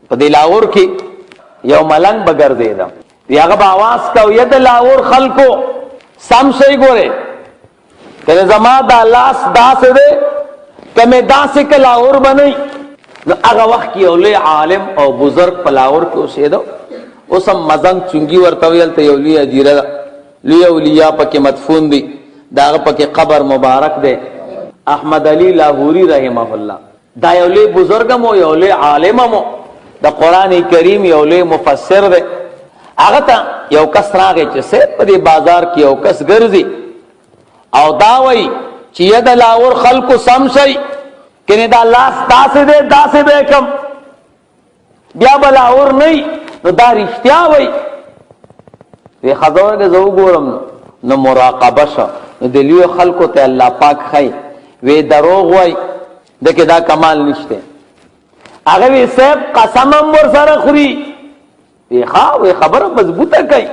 په دې لاهور کې یو ملنګ بګرځیدا هغه به आवाज کوي د لاهور خلکو سم شي ګوره کله زما د لاس داسې ده کمه داسې ک لاهور بنئ نو هغه وخت کې یو لوی عالم او بزرگ په لاهور کې اوسېدو اوس هم مزنګ چونګي ورته ویل ته یو لوی اجیره لوی اولیاء پکې مدفون دي داغه پکې قبر مبارک ده احمد علی لاهوری رحمه الله دا یو لوی بزرگ مو یو لوی عالم مو د قران کریم یو لوی مفسر ده هغه ته یو کس راغی چې سه په دې بازار کې یو کس ګرځي او دا وای چې د لاهور خلکو سم شي کنه دا لاس داسې ده داسې به کم بیا بل لاهور نه نو دا رښتیا وای وی خزورګه زو ګورم نو مراقبه شو نو د لیو خلکو ته الله پاک خای وی دروغ وای دغه دا کمال نشته هغه وی صاحب قسم ور سره خوري وی خبره مضبوطه کوي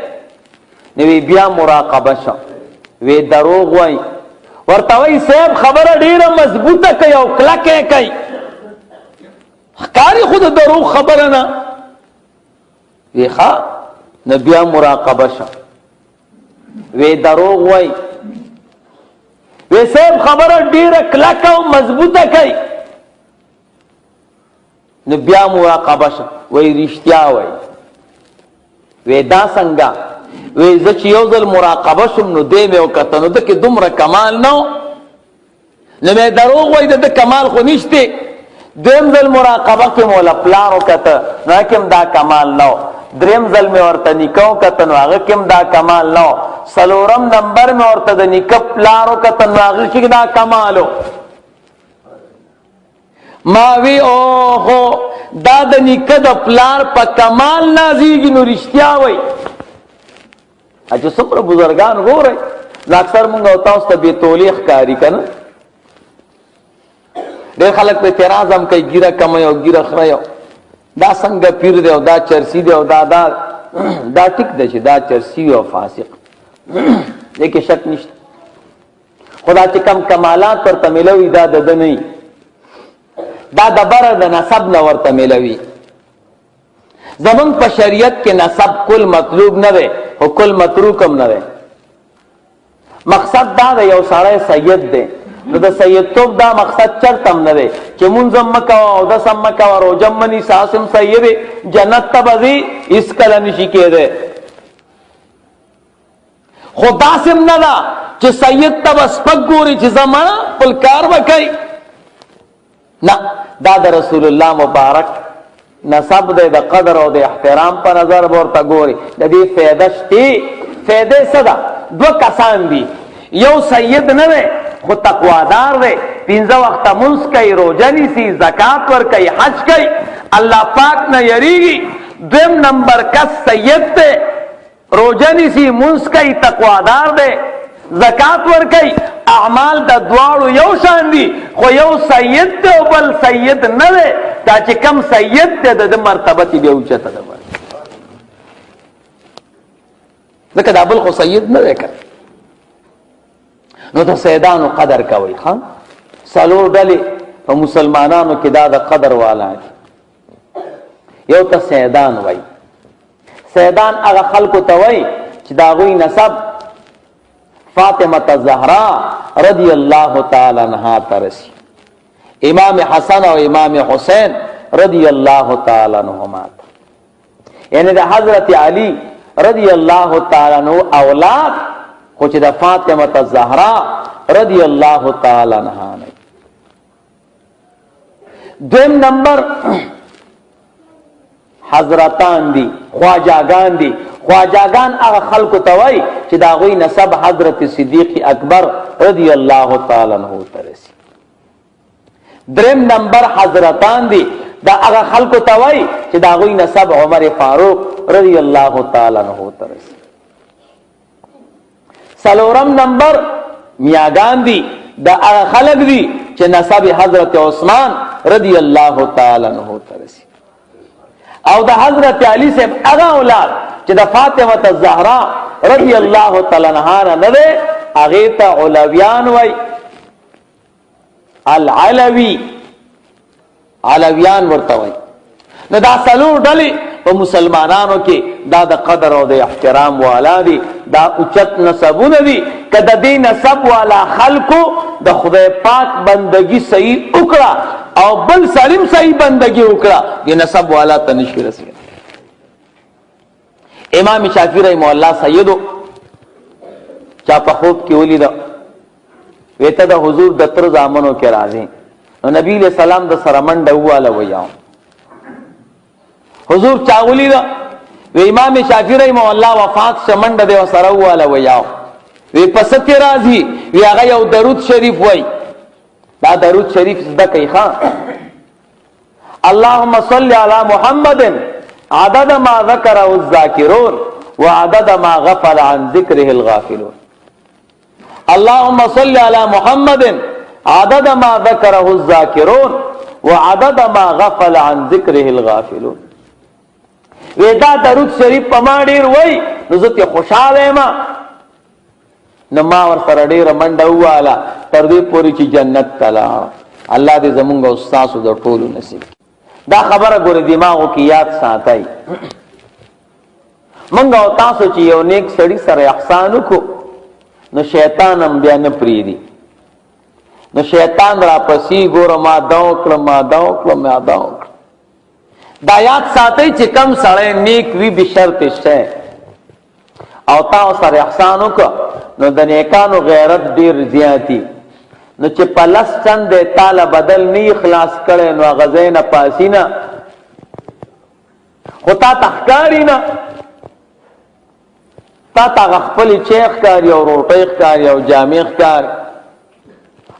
نو بیا مراقبه شو وی دروغ وای ورته وی صاحب خبره ډیره مضبوطه کوي او کلکه کوي ښکاری خود دروغ خبره نه وی نو بیا مراقبه شو وی دروغ وای وی صاحب خبره ډیره کلکه او مضبوطه کوي نو بیا مراقبه شو وی رښتیا وای وی دا څنګه وی زه چې یو ځل مراقبه شم نو دې مې وکتل نو دکې دومره کمال نو مې دروغ وای د کمال خو نشته دویم ځل مراقبه کې مولا پلار وکته نو کوم دا کمال نو دریم ځل مې ورته نکاو کته نو هغه کوم دا کمال نو سلورم نمبر مې ورته د نکاح پلار وکته نو هغه کې دا کمالو ما وی اوهو دا د نکاح د پلار په کمال نازیږي نو رښتیا وای اجه څومره بزرګان ګورئ اکثر مونږ او تاسو ته به تولیخ کاری کنه ډېر خلک په اعتراض هم کوي ګیره کم یو ګیره خره یو دا څنګه پیر دی او دا چرسی دی او دا ټیک دی چې دا چرسی او فاسق دې کې شک نشته خدا چې کم کمالات ورته ملوي دا د نه دا د بره د نسب نه ورته ملوي زمون په شریعت کې نسب کل مطلوب نه دی او کل متروک هم نه دی مقصد دا د یو سړی سید دی نو د سید توب دا مقصد چرته هم نه دی چې منځم مکه او د سم مکه او روزم منی ساسم سید جنت ته بزي اس کله نشي کېده خدا سم نه دا چې سید ته بس پګ ګوري چې زمانہ خپل کار وکړي نه دا د رسول الله مبارک نسب د قدر او د احترام په نظر ورته ګوري د دې فائدہ شته فائدې صدا دو کسان دي یو سید نه دی خو تقوادار دی 15 وخت منځ کوي روزه نیسي زکات ور کوي حج کوي الله پاک نه یریږي دویم نمبر کس سید دی روزه نیسي منځ کوي تقوادار دی زکات ور کوي اعمال د دواړو یو شان دي خو یو سید دی او بل سید نه دی دا چې کم سید دی د مرتبه تی به اوچته ده ځکه دا بل خو سید نه دی کړ نو د سیدانو قدر کوي خان سالور ډلې په مسلمانانو کې دا د قدر والا یو ته سیدان وای سیدان هغه خلکو ته وای چې دا غوی نسب فاطمه الزهرا رضی الله تعالی عنها ترسی امام حسن او امام حسین رضی الله تعالی عنهما یعنی د حضرت علی رضی الله تعالی عنہ اولاد خو چې د فاطمه الزهرا رضی الله تعالی عنها نه دویم نمبر حضرتان دي خواجاگان دي خواجاگان هغه خلکو ته وای چې دا غوی نسب حضرت صدیق اکبر رضی الله تعالی عنہ ترسي دریم نمبر حضرتان دي دا هغه خلکو ته وای چې دا غوی نسب عمر فاروق رضی الله تعالی عنہ ترسي سلورم نمبر میاگان دی دا هغه خلق دی چې نسب حضرت عثمان رضی الله تعالی عنہ ترسي او د حضرت علی سے هغه اولاد چې د فاطمه الزهرا رضی الله تعالی عنها نه ده هغه ته علویان وای العلوی علویان ورته وای نو دا څلور ډلې په مسلمانانو کې دا د قدر او د احترام والا دي، دا اوچت نسبونه دي. که د دې نسب والا خلکو د خدای پاک بندگی صحیح وکړه او بل سالم صحیح بندگی وکړه، دې نسب والا ته نشي رسېدلی. امام شافعي رحمه الله سیدو چا په خوب کې ولیده، ویته د حضور د تر زامنو کې راځي، نو نبی علیہ السلام د سره منډه وواله ویاو. حضور چا ولیده، وی امام شافعي رحمه الله وفات شه منډه دی سره وواله ویاو. وی پس ته راځي، وی هغه یو درود شریف وای. دا درود شریف زده کوي ښا، اللهم صل علی محمد عدد ما ذکره الذاکرون وعدد ما غفل عن ذکره الغافلون. اللهم صل علی محمد عدد ما ذکره الذاکرون وعدد ما غفل عن ذکره الغافلون. ودا درود شریف په ما ډیر وای، نو زه ته خوشاله ما، نو ما ور سره ډیر منډه واله تر دې پوري چې جنت تلا. الله دې زمونږ او تاسو د ټولو نصیب. دا خبره ګوره دماغو کې یاد ساتئ. منګ او تاسو چې یو نیک سړی سره احسان وکړو، نو شیطان هم بیا نه پریدي. نو شیطان را پسې ګوره ما دا وکړه ما دا وکړه ما دا وکړه. دا یاد ساتئ چې کم سړی نیک وي بشرط شی او تاسو سره احسان وکړه، نو د نیکانو غیرت ډیر زیاتی. نو چې پلس چند تعالی بدل نی خلاص کړي، نو غزین پاسینا خطا تخکاری نه تا خپل چیخ کاری او روټی کاری او جامع کاری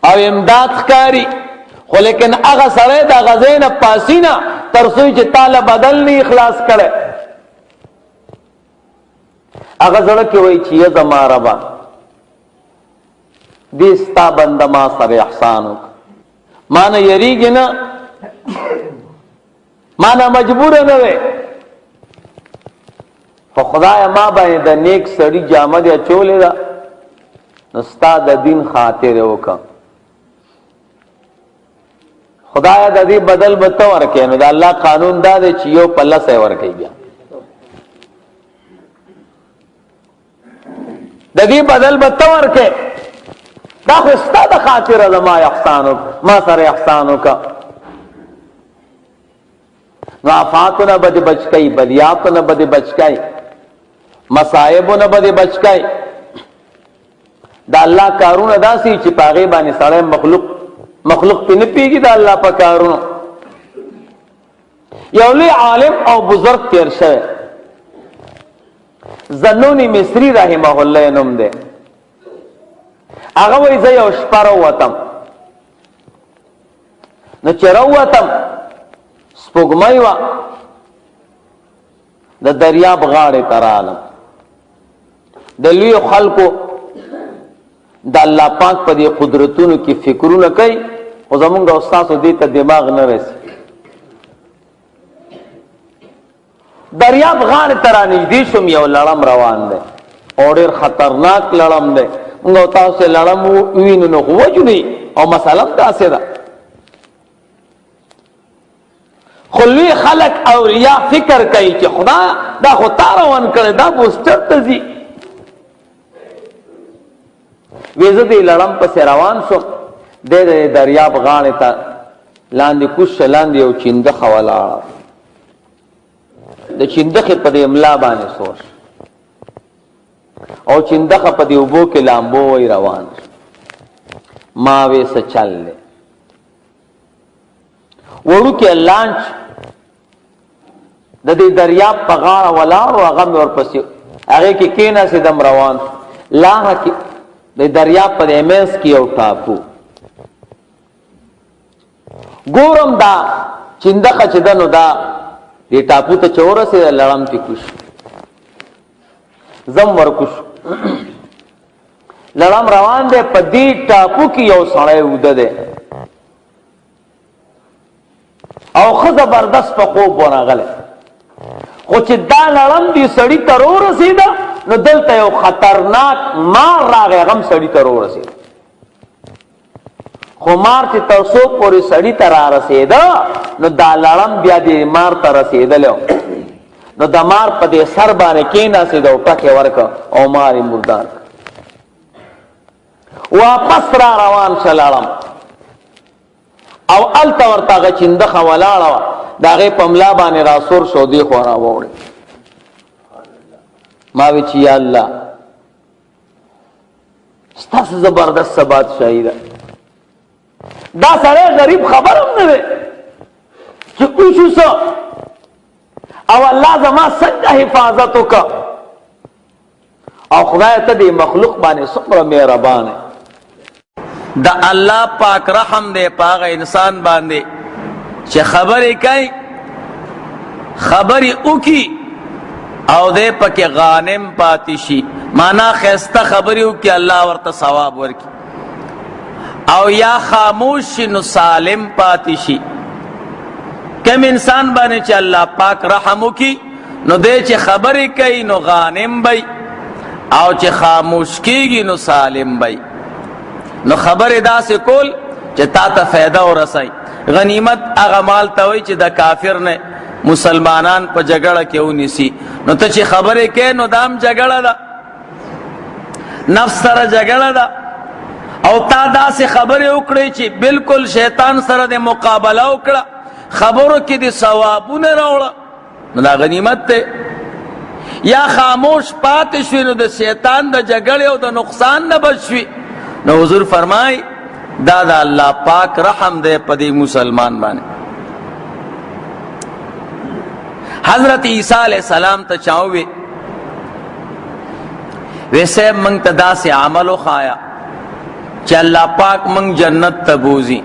او امداد کاری، خو لیکن هغه سره د غزین پاسینا ترسوی چې تعالی بدل نی خلاص کړي، هغه زړه کې وای چې زما ربا دیستا بنده ما سره احسانو، ما نه یریږي نه، ما نه مجبور نه وي، خو خدای ما باندې د نیک سړی جامه دی چولې ده، نو ستا د دین خاطر وکړه. خدای د دې بدل به ته ورکې، نو د الله قانون دا دی چې یو پله سه ورکې، بیا د دې بدل به ته ورکې. دا خو ستا د خاطره ده ما احسانو، ما سره احسانو کا. نو آفاتونه به دې بچ کئ، بلیاتونه به دې بچ کئ، مصائبونه به دې بچ کئ. دا الله کارونه داسې چې په هغې باندې سړی مخلوق پې نه پوهېږي د الله په کارونو. یو لوی عالم او بزرگ تیر شوی، ذنون مصری رحمه الله نوم دی. هغه وایي زه یو شپه راووتم، نو چې راووتم سپوږمۍ وه، د دریاب غاړې ته رالم. د لویو خلکو د الله پاک په دې قدرتونو کې فکرونه کوي، خو زمونږ او ستاسو دې ته دماغ نه رسي. دریاب غاړې ته رانږدې شوم، یو لړم روان دی او ډېر خطرناک لړم دی. موږ او تاسو لړم ووینو نو خو وجنې، او مسله هم داسې ده. خو لوی خلک اولیا فکر کوي چې خدا دا خو تا روان کړی، دا به اوس چېرته ځي. وی زه دې لړم پسې روان شوم، دی د دریاب غاړې ته لاندې کوز شه، لاندې یو چندخه ولاړه، د چندخې په دې املا باندې سور او چندخه په دې اوبو کې لامبو وی روان. ما وی څه چل دی، وړوکی لانچ د دې دریاب په غاړه ولاړ، هغه مې ورپسې هغې کې کېناستم روان. لاره کې د دریاب په دې منځ کې یو ټاپو ګورم، دا چندخه چې ده نو دا دې ټاپو ته چې ورسېده لړم پې کوش، زم ورکوش. لړم روان دی، په دې ټاپو کې یو سړی اوده دی او ښه زبردست په خوب ورغلی. خو چې دا لړم دې سړي ته ورسېده، نو دلته یو خطرناک مار راغی، هغه هم سړي ته ورسېده. خو مار چې تر څو پورې سړي ته را رسېده نو دا لړم بیا دې مار ته رسېدلی نو د مار په دې سر باندې کېناستېد او ټکې ورکړه او مار یې مردار کړ. واپس را روان شه لړم او هلته ورته هغه چندخه ولاړه وه د هغې په ملا باندې راسور شو دې خوا راوړې. ما وی چې یا الله ستاسو زبردست بادشاهي ده. دا سړی غریب خبر هم نه دی چې اوشو څه او الله زما څنګه حفاظت وکړه او خدای ته دې مخلوق باندې څومره مهربان دی. د الله پاک رحم دی په هغه انسان باندې چې خبرې کوي خبرې وکړي او دې پکې غانم پاتې شي معنا ښایسته خبرې وکړي الله ورته ثواب ورکړي او یا خاموش شي نو سالم پاتې شي. کم انسان باندې چې الله پاک رحم وکړي نو دې چې خبرې کوي نو غانم بی او چې خاموش کېږي نو سالم بی. نو خبرې داسې کول چې تا ته فایده ورسوي. غنیمت هغه مال ته وایي چې د کافر نه مسلمانان په جګړه کې ونیسي. نو ته چې خبرې کوې نو دا هم جګړه ده نفس سره جګړه ده او تا داسې خبرې وکړې چې بالکل شیطان سره د مقابله وکړه خبرو کې د ثوابونه راوړه نو دا غنیمت دی. یا خاموش پاتې شوي نو د شیطان د جګړې او د نقصان نه بچ شوي. نو حضور فرمای دا د الله پاک رحم دی په دې مسلمان باندې. حضرت عیسی علیہ السلام ته چاوي ویسے منگ تا دا سے عملو خایا چې اللہ پاک منگ جنت تبوزی.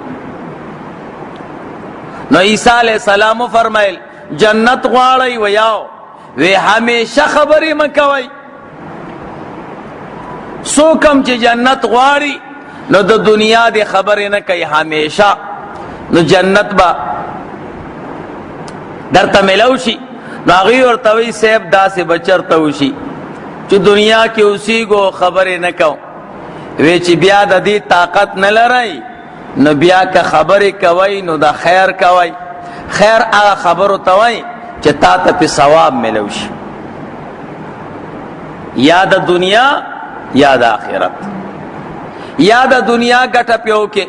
نو عیسیٰ علیہ السلام فرمائل جنت غواړی ویاو وی ہمیشہ خبری مکوی سو کم چې جنت غواړي نو د دنیا دی خبری نکوی ہمیشہ نو جنت با در تا ملوشی نو اغی ورطوی سیب دا سے بچر توشی چې دنیا کې اسی کو خبرې نه کو وی چې بیا د دې طاقت نه لرای نو بیا که خبرې کوي نو د خیر کوي. خیر هغه خبرو ته وای چې تا ته په ثواب ملو شي یا د دنیا یا د آخرت. یا د دنیا ګټه پیو کې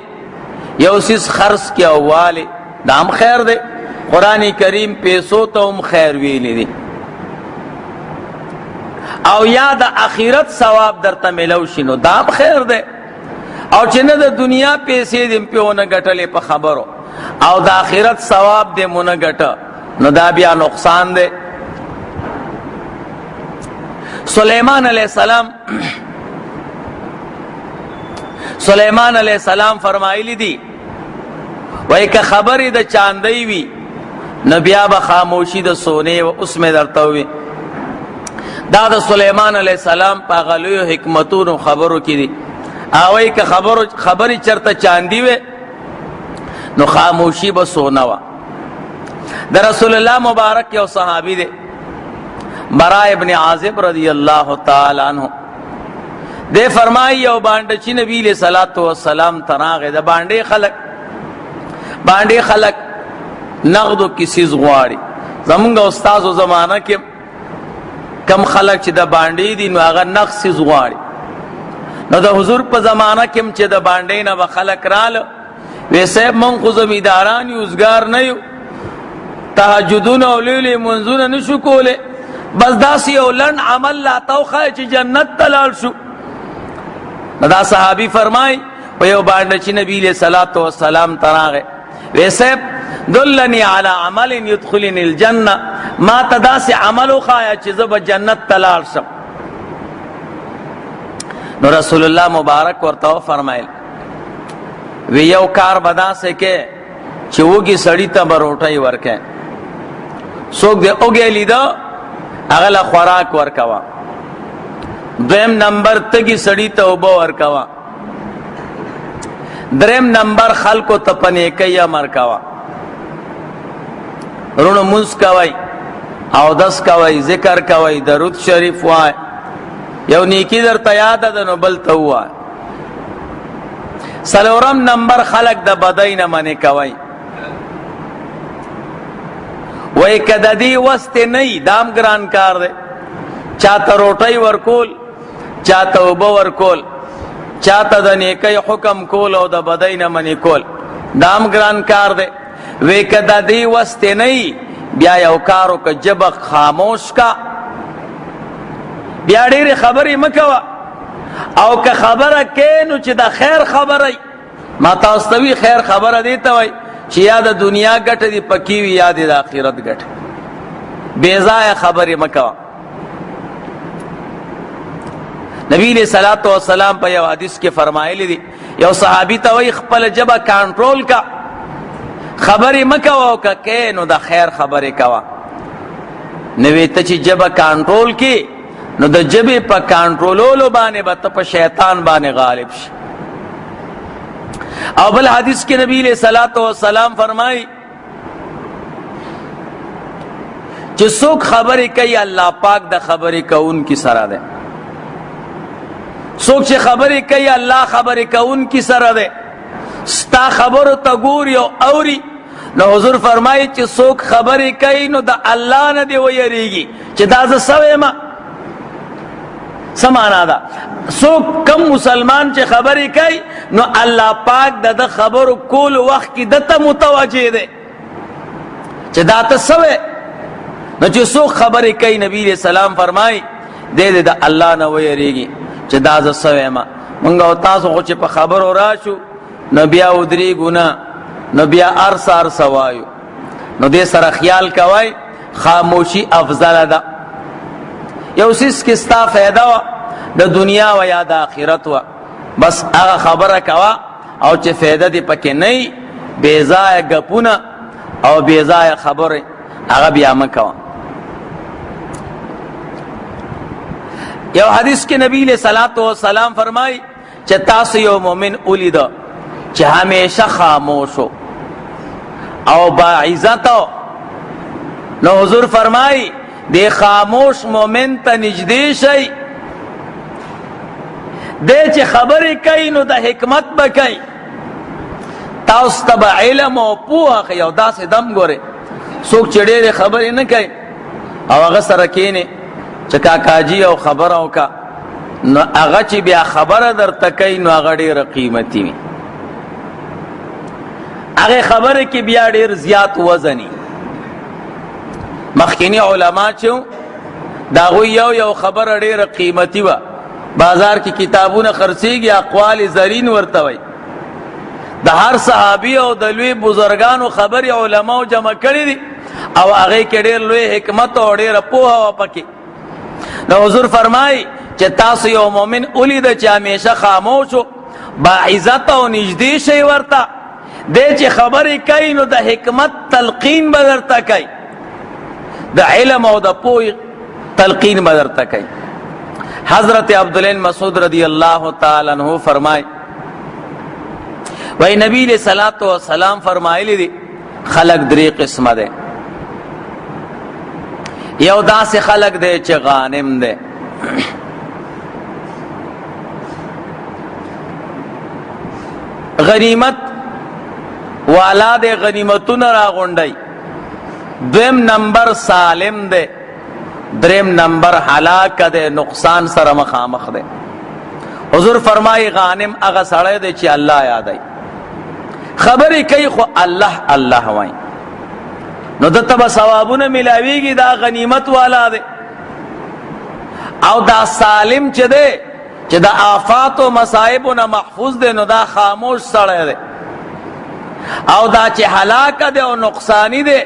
یو سیس خرڅ کې اوواله دا هم خیر دی. قرآن کریم پیسو ته هم خیر ویلی دی. او یا د اخرت ثواب درته ملو شي نو دا خیر دی. او چې نه د دنیا پیسې دې پیونه ګټلې په خبرو او د اخرت ثواب دې مونږ ګټه نو دا بیا نقصان دی. سلیمان علیہ السلام فرمایلی دی وای که خبرې د چاندی وی نو بیا به خاموشي د سونه و اوس مې درته وی. دا د سلیمان علیہ السلام په غلو حکمتونو خبرو کې دي. اوای که خبرې چرته چاندی وي نو خاموشي به سونه وا. د رسول الله مبارک یو صحابي دی براء ابن عازب رضی اللہ تعالی عنہ دے فرمائی یو باندې چې نبی علیہ الصلوۃ والسلام تراغه د باندې خلق نغدو کسیز غواړي. زمونږ استادو زمانہ کې کم خلق چې د باندې دي نو هغه نقص غواړي. نو د حضور په زمانہ کې چې د باندې نه به خلق رااله ویسه مونږ خو زمیداران یو وزګار نه یو تهجدونه او لیلې منځونه نشو کوله بس داسې یو لنډ عمل لا توخه چې جنت ته لاړ شو. دا صحابي فرمای په یو باندې چې نبی علیہ الصلوۃ والسلام تراغه ویسه دلنی علی عمل يدخلني الجنه ما تداس عمل خایا چې زب جنت تلال شم. نو رسول الله مبارک ورته فرمایل وی یو کار بدا سے کې چې وګي سړی ته بروټي ورکه څوک دې اوګه لیدا اغلا خوراک ورکوا. دویم نمبر تگی سړی ته وبو ورکوا. دریم نمبر خلکو ته پنیکي امر کوا. رونو منس کوي او دس کوي ذکر کوي درود شریف وای یو نیکی در ته یاد ده نو بل ته وای. سلورم نمبر خلق د بدای نه منې کوي. وای کده دی وست نه دام ګران کار دی، چاته روټي ورکول، چاته اوبه ورکول، چاته د نیکی حکم کول او د بدای نه منې کول، دام ګران کار دی. وای کده دی وست نه بیا یو کارو که جبه خاموش کا، بیا ډېرې خبرې مه کوه، او که خبره کې نو چې د خیر خبره ما تاسو ته وي، خیر خبره دې ته وایي چې یا د دنیا ګټه دې پکې وي یا دې د آخرت ګټه. بې ځایه خبرې مه کوه. نبی علیہ الصلوۃ والسلام په یو حدیث کې فرمایلی دي، یو صحابي ته وایي خپل ژبه کنټرول کا، خبرې مه کوه، او که کې نو د خیر خبرې کوه. نو ته چې ژبه کنټرول کې نو د ژبې په کنټرولولو باندې به ته په شیطان باندې غالب شي. او بل حدیث کې نبی علیہ الصلوۃ والسلام فرمایي چې څوک خبرې کوي الله پاک د خبرې کوونکي سره دی، څوک چې خبرې کوي الله خبرې کوونکي سره دی. ستا خبرو ته ګوري او اوري. نو حضور فرمایي چې څوک خبرې کوي نو د الله نه دی ویریږي چې دا زه سوی ما. څه معنا ده؟ څوک کم مسلمان چې خبرې کوي نو الله پاک د خبرو کول وخت کې دته متوجه دی چې دا ته سوی. نو چې څوک خبرې کوي نبی علیہ السلام فرمایي دی د الله نه ویریږي چې دا زه سوی ما. مونږ او تاسو خو چې په خبرو راشو نو بیا ودرېږو نه، نو بیا ارس وایو. نو دې سره خیال کوئ خاموشي افضل ده. یو څیز کې ستا فایده وه د دنیا و یا د آخرت وه، بس هغه خبره کوه، او چې فایده دې پکې نه وي بې ځایه ګپونه او بې ځایه خبرې هغه بیا مه کوه. یو حدیث کې نبی علیہ الصلوۃ والسلام فرمایي چې تاسو یو مؤمن ولیده چې همیشه خاموش او با عزت، نو حضور فرمایي دی خاموش مومن ته نږدې شي، دی چې خبرې کوي نو د حکمت به کوي. تاسو ته به علم او پوهه ښیي. او داسې دم ګورئ څوک چې ډېرې خبرې نه کوي او هغه سره کښېنې چې کاکاجي او خبره وکړه، نو هغه چې بیا خبره درته کوي نو هغه ډېره قیمتي وي. هغه خبره کې بیا ډېر زیات وزني. مخکینی علما چې د هغوی یو خبره ډېره قیمتي وه. بازار کې کتابونه خرڅېږي، اقوال زرین ورته وایي. د هر صحابي او د لوی بزرګانو خبرې علماو جمع کړي دي، او هغې کې ډېر لوی حکمت او ډېره پوهه وه پکې. نو حضور فرمایي چې تاسو یو مؤمن ولیده چې همیشه خاموش و، با عزت او نږدې شئ ورته. دی چې خبرې کوي نو د حکمت تلقین به درته کوي، د علم او د پوهې تلقین به درته کوي. حضرت عبداللہ مسعود رضی اللہ تعالی عنہ فرمائے وہی نبی علیہ الصلوۃ والسلام فرمائے دی خلق دری قسم دے. یو داس خلق دے چه غانم دے، غنیمت والا دے، غنیمتون را غنڈائی. دویم نمبر سالم دے، دریم نمبر ہلاک دے، نقصان سر مخامخ دے. حضور فرمائی غانم اغا سڑے دے چی اللہ یاد آئی، خبری کئی خو اللہ اللہ وائی، نو دتا با ثوابون ملاویگی دا غنیمت والا دے. او دا سالم چی دے چی دا آفات و مصائبونا محفوظ دے، نو دا خاموش سڑے دے. او دا چی ہلاک دے او نقصانی دے،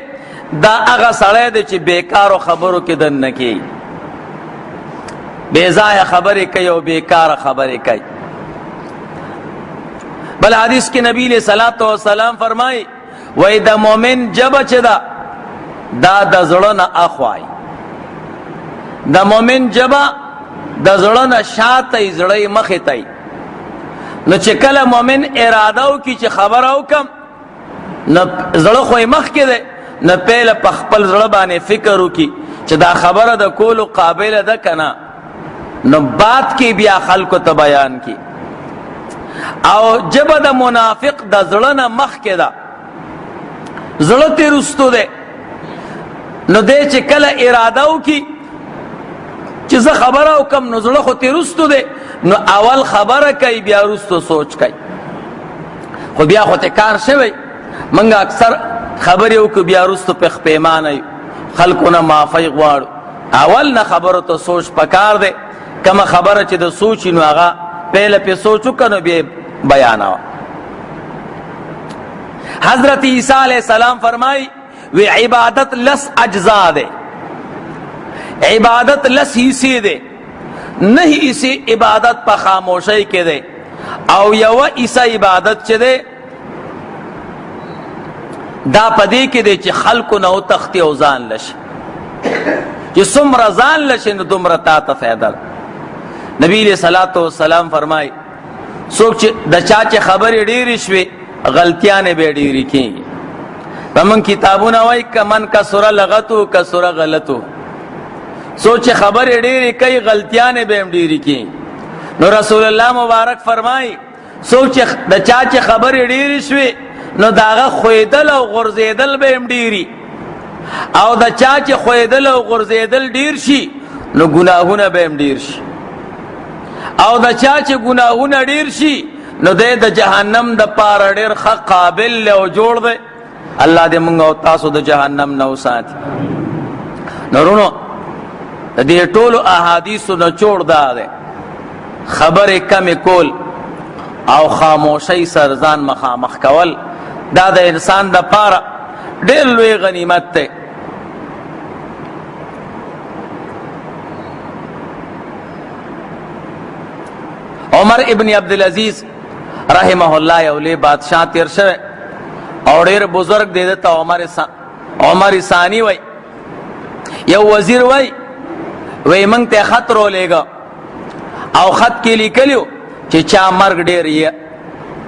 دا اغا سڑے دے چی بیکار و خبرو کی دن نکی، بیزای خبری کئی و بیکار خبری کئی. بل حدیث کی نبی علیہ الصلوۃ والسلام فرمائی وی دا مومن جب چی دا زڑن اخوائی، دا مومن جب دا زڑن شاتی زڑی مخیتی. نو چکل مومن ارادو کی چی خبرو کم، نو زڑ خوی مخ کی دے، نو پیل پخپل زڑبانی فکرو کی چی دا خبر دا کولو قابل دا کنا، نو بات کی بیا خلقو تا بیان کی. او جبه د منافق د زړه نه مخکې ده، زړه ترې رستو دی، نو دی چې کله اراده وکړي چې زه خبره وکړم نو زړه خو ترې رستو دی، نو اول خبره کوي بیا رستو سوچ کوي، خو بیا خو ته کار شوی. منګه اکثر خبرې وکړو بیا رستو پښیمانه یو، خلکو نه معافی غواړو. اول نه خبرو ته سوچ پکار دی، کومه خبره چې د سوچ نو هغه پهله پې سوچ وکړه نو بیا بیانوه. حضرت عیسیٰ علیہ السلام فرمائی وی عبادت لس اجزاء دے، عبادت لس حصے دے، نہیں اسی عبادت پا خاموشی کے دے، او یو ایسا عبادت چے دے دا پدے کے دے چے خلقو نو تختی او زان لش، چے سمر زان لشے نو دمر تا فیدل. نبی علیہ السلام فرمائی سوک چے دا چاچے خبری ڈیری شوی غلطیانے بے ڈیری کی گی. فمن کتابونا وائی کہ من کا سورہ لغتو کا سورہ غلطو، سوچ خبر ڈیری کئی غلطیانے بے ڈیری کی. نو رسول اللہ مبارک فرمائی سوچ دا چاچے خبر ڈیری شوی نو داغا خویدل او غرزیدل بے ڈیری، او دا چاچے خویدل او غرزیدل ڈیر شی نو گناہونا بے ڈیر شی، او دا چاچے گناہونا ڈیر شی نو دے دا جہنم دا پارا ڈیر خق قابل لے او جوڑ دے. اللہ دے منگا او تاسو دا جہنم نو ساتھی. نورونو دے ٹولو احادیثو نچوڑ دا دے خبر کم کول او خاموشی سرزان مخامخ کول دا دا انسان دا پارا ڈیر لوی غنیمت تے. عمر ابن عبدالعزیز رحمہ اللہ اولی بادشاہ تیر شوے اور دیر بزرگ دے دیتا عمر ثانی وی یو وزیر وی منگ تے خط رو لے گا او خط کے لکلیو چی چا مرگ دیر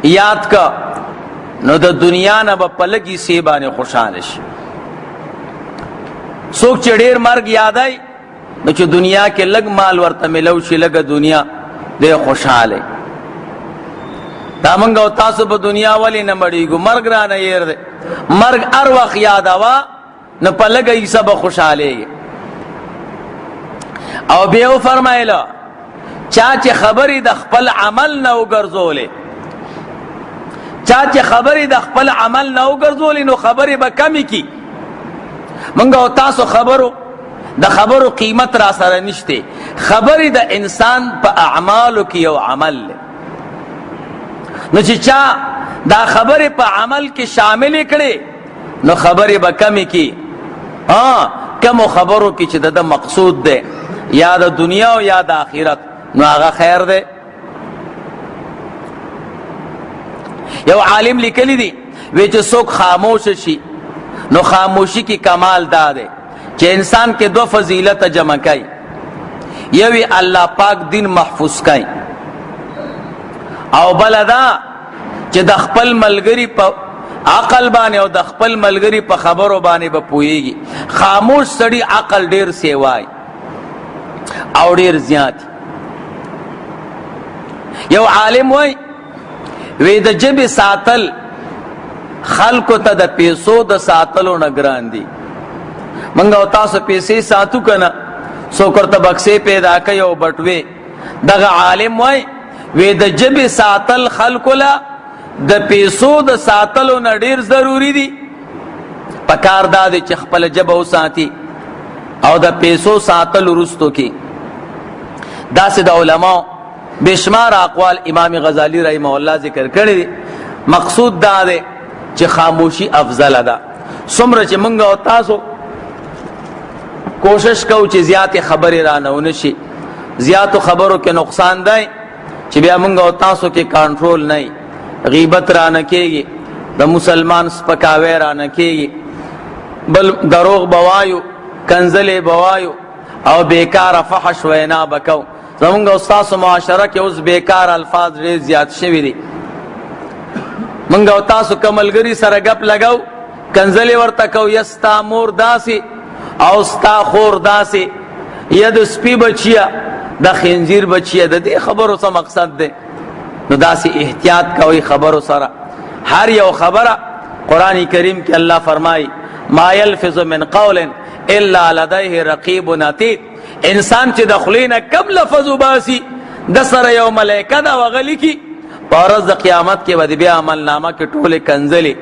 یاد کا نو دا دنیا نا با پلگی سیبانی خوشانش. سوک چی دیر مرگ یاد آئی نو چی دنیا کے لگ مال ورطا ملوشی لگا دنیا دے خوشحالے. دا منگا تاسو په دنیا والی نمڑیگو مرگ رانا یر دے، مرگ ار وقت یاد آوا نو پلگا عیسیٰ با خوشحالے گے. او بیو فرمائلہ چاچے خبری دا خپل عمل نو گرزولے، چاچے خبری دا خپل عمل نو گرزولے نو خبری با کمی کی. منگا تاسو خبرو دا خبرو قیمت را سر نشتے، خبری دا انسان پا اعمالو کی او عمل لے. نو چی چا دا خبری پا عمل کی شامل کرے نو خبری با کمی کی، کمو خبرو کی چی دا مقصود دے یا دا دنیا و یا دا آخرت نو آغا خیر دے. یو عالم لکلی دی وی چی سوک خاموش شی نو خاموشی کی کمال دا دے چی انسان کے دو فضیلت جمع کئی، یوی اللہ پاک دین محفوظ کئی، او بلدا چې د خپل ملګری په عقل باندې او د خپل ملګری په خبرو باندې به پوهیږي. خاموش سړی عقل ډیر سیوای او ډیر زیات. یو عالم وای وی د جبې ساتل خلکو ته د پیسو د ساتلو نه ګران دي. منګه او تاسو پیسې ساتو کنه څوک ورته بکسې پیدا کوي او بټوي. دغه عالم وای وی د جبې ساتل خلکو له د پیسو د ساتلو نه ډیر ضروری دي. پکار دا دی چې خپل جبه وساتي او د پیسو ساتل وروستو کې. داسې د علماء بشمار اقوال امام غزالی رحمه الله ذکر کړی دي. مقصود دا دی چې خاموشی افضل ده. څومره چې موږ او تاسو کوشش کوو چې زیات خبرې رانه ونشي، زیاتو خبرو کې نقصان دی چې بیا موږ او تاسو کې کنټرول نه، غیبت رانه کېږي، د مسلمان سپکاوی رانه کېږي، بل دروغ بوایو، کنزلې بوایو او بیکار فحش وینا بکو. زمونږ او تاسو معاشره کې اوس بیکار الفاظ ډېر زیات شوي دي. موږ او تاسو که ملګري سره ګپ لګو کنزلې ورته کو، یا ستا مور داسې او ستا خور داسې، یا د سپي بچیه د خنزیر بچیه. د دې خبرو څه مقصد دی؟ نو داسې احتیاط کوي خبرو سره. هر یو خبره قرآن کریم کې الله فرمایي ما یلفظ من قول الا لدیه رقیب عتید. انسان چې د خولې نه کم لفظ وباسي د سره یو ملائکه دا وغلی کی په ورځ د قیامت کې به د بیا عمل نامه کې ټولې کنځلې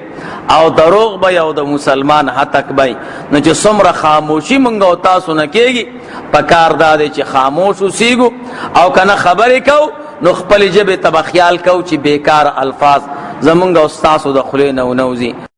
او دروغ به یو د مسلمان هتک به. نو چې څومره خاموشي مونږ او تاسو نه کېږي په کار دا دی چې خاموش اوسېږو او که نه خبرې کوو نو خپلې ژبې ته به خیال کوو چې بیکار الفاظ زمونږ او ستاسو د خولې نه ونه وځي.